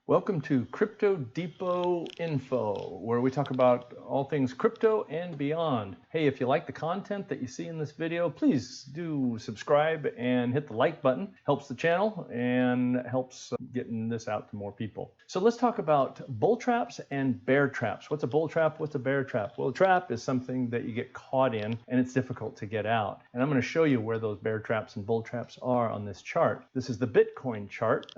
Welcome to Crypto Depot Info, where we talk about all things crypto and beyond. Hey, if you like the content that you see in this video, please do subscribe and hit the like button. Helps the channel and helps getting this out to more people. So let's talk about bull traps and bear traps. What's a bull trap? What's a bear trap? Well, a trap is something that you get caught in and it's difficult to get out. And I'm going to show you where those bear traps and bull traps are on this chart. This is the Bitcoin chart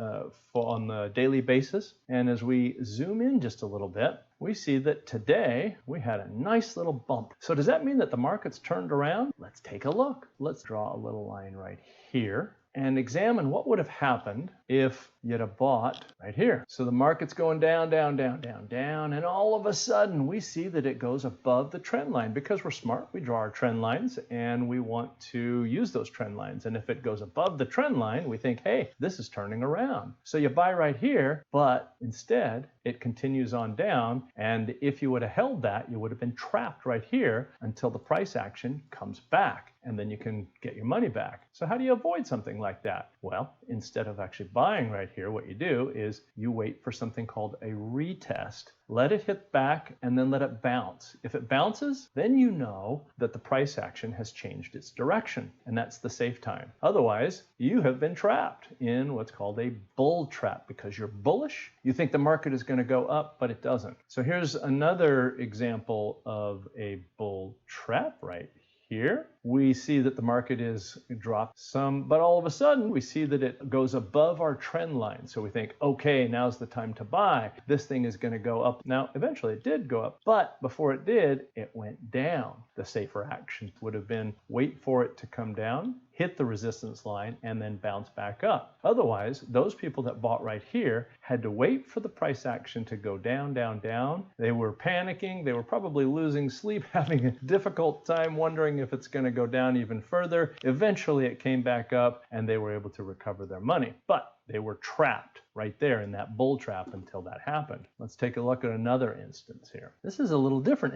on the daily basis. And as we zoom in just a little bit, we see that today we had a nice little bump. So does that mean that the market's turned around? Let's take a look. Let's draw a little line right here and examine what would have happened if you'd have bought right here. So the market's going down, down, down, down, down, and all of a sudden we see that it goes above the trend line. Because we're smart, we draw our trend lines and we want to use those trend lines. And if it goes above the trend line, we think, hey, this is turning around. So you buy right here, but instead it continues on down. And if you would have held that, you would have been trapped right here until the price action comes back. And then you can get your money back. So how do you avoid something like that? Well, instead of actually buying right here, what you do is you wait for something called a retest. Let it hit back and then let it bounce. If it bounces, then you know that the price action has changed its direction, and that's the safe time. Otherwise, you have been trapped in what's called a bull trap because you're bullish. You think the market is going to go up, but it doesn't. So here's another example of a bull trap right here. We see that the market is dropped some, but all of a sudden we see that it goes above our trend line. So we think, okay, now's the time to buy. This thing is going to go up. Now, eventually it did go up, but before it did, it went down. The safer action would have been wait for it to come down, hit the resistance line, and then bounce back up. Otherwise, those people that bought right here had to wait for the price action to go down, down, down. They were panicking. They were probably losing sleep, having a difficult time wondering if it's going to go down even further. Eventually, it came back up and they were able to recover their money. But they were trapped right there in that bull trap until that happened. Let's take a look at another instance here. This is a little different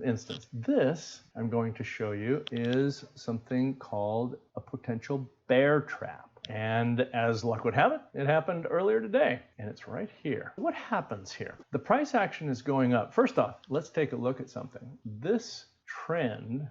instance. This I'm going to show you is something called a potential bear trap. And as luck would have it, it happened earlier today, and it's right here. What happens here? The price action is going up. First off, let's take a look at something. This trend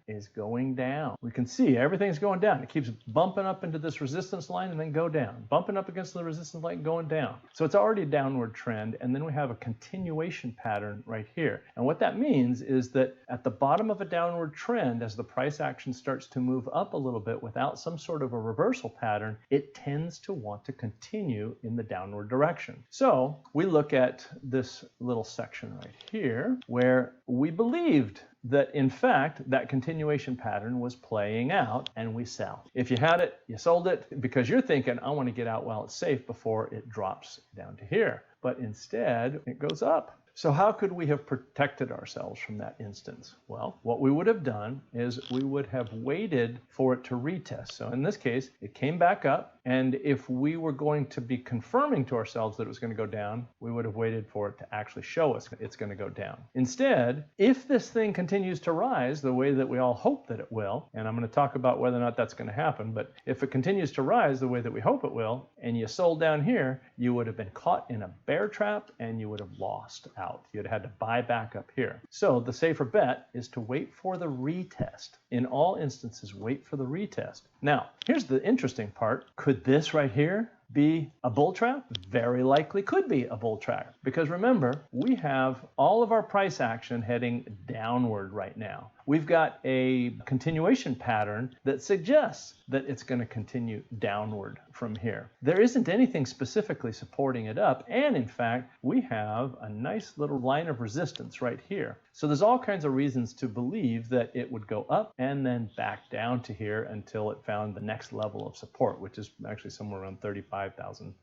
is going down. We can see everything's going down. It keeps bumping up into this resistance line and then go down, bumping up against the resistance line, going down. So it's already a downward trend, and then we have a continuation pattern right here. And what that means is that at the bottom of a downward trend, as the price action starts to move up a little bit without some sort of a reversal pattern, it tends to want to continue in the downward direction. So we look at this little section right here where we believed that in fact that continuation pattern was playing out, and we sell. If you had it, you sold it because you're thinking, I want to get out while it's safe before it drops down to here. But instead it goes up. So how could we have protected ourselves from that instance? Well, what we would have done is we would have waited for it to retest. So in this case, it came back up, and if we were going to be confirming to ourselves that it was going to go down, we would have waited for it to actually show us it's going to go down. Instead, if this thing continues to rise the way that we all hope that it will, and I'm going to talk about whether or not that's going to happen, but if it continues to rise the way that we hope it will, and you sold down here, you would have been caught in a bear trap and you would have lost out. You'd had to buy back up here. So the safer bet is to wait for the retest. In all instances, wait for the retest. Now, here's the interesting part. Could this right here be a bull trap? Very likely could be a bull trap. Because remember, we have all of our price action heading downward right now. We've got a continuation pattern that suggests that it's going to continue downward from here. There isn't anything specifically supporting it up. And in fact, we have a nice little line of resistance right here. So there's all kinds of reasons to believe that it would go up and then back down to here until it found the next level of support, which is actually somewhere around $35,000.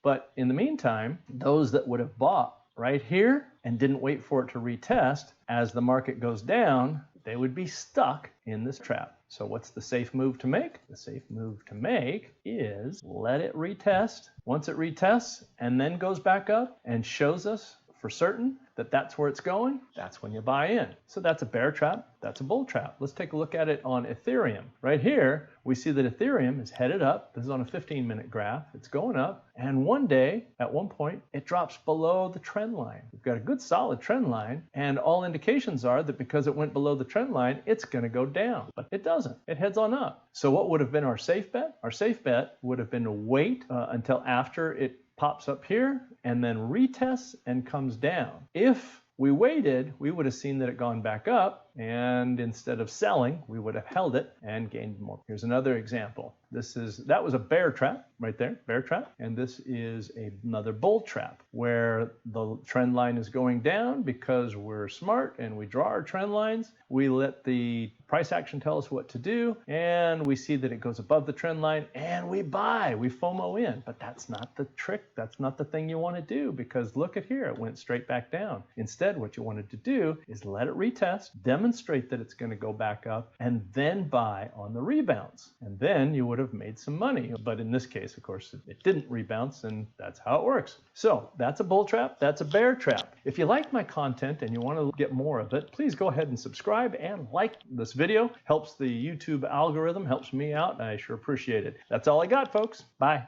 But in the meantime, those that would have bought right here and didn't wait for it to retest, as the market goes down, they would be stuck in this trap. So what's the safe move to make? The safe move to make is let it retest. Once it retests and then goes back up and shows us for certain that that's where it's going, that's when you buy in. So that's a bear trap, that's a bull trap. Let's take a look at it on Ethereum. Right here, we see that Ethereum is headed up. This is on a 15-minute graph. It's going up, and one day, at one point, it drops below the trend line. We've got a good solid trend line, and all indications are that because it went below the trend line, it's going to go down. But it doesn't. It heads on up. So what would have been our safe bet? Our safe bet would have been to wait until after it pops up here and then retests and comes down. If we waited, we would have seen that it gone back up, and instead of selling, we would have held it and gained more. Here's another example. That was a bear trap right there, bear trap. And this is another bull trap where the trend line is going down because we're smart and we draw our trend lines. We let the price action tell us what to do, and we see that it goes above the trend line and we buy, we FOMO in. But that's not the trick. That's not the thing you want to do, because look at here, it went straight back down. Instead, what you wanted to do is let it retest, demonstrate that it's going to go back up, and then buy on the rebounds. And then you would have made some money. But in this case, of course, it didn't rebounce, and that's how it works. So that's a bull trap, that's a bear trap. If you like my content and you want to get more of it, please go ahead and subscribe and like this video. Helps the YouTube algorithm, helps me out, and I sure appreciate it. That's all I got, folks. Bye.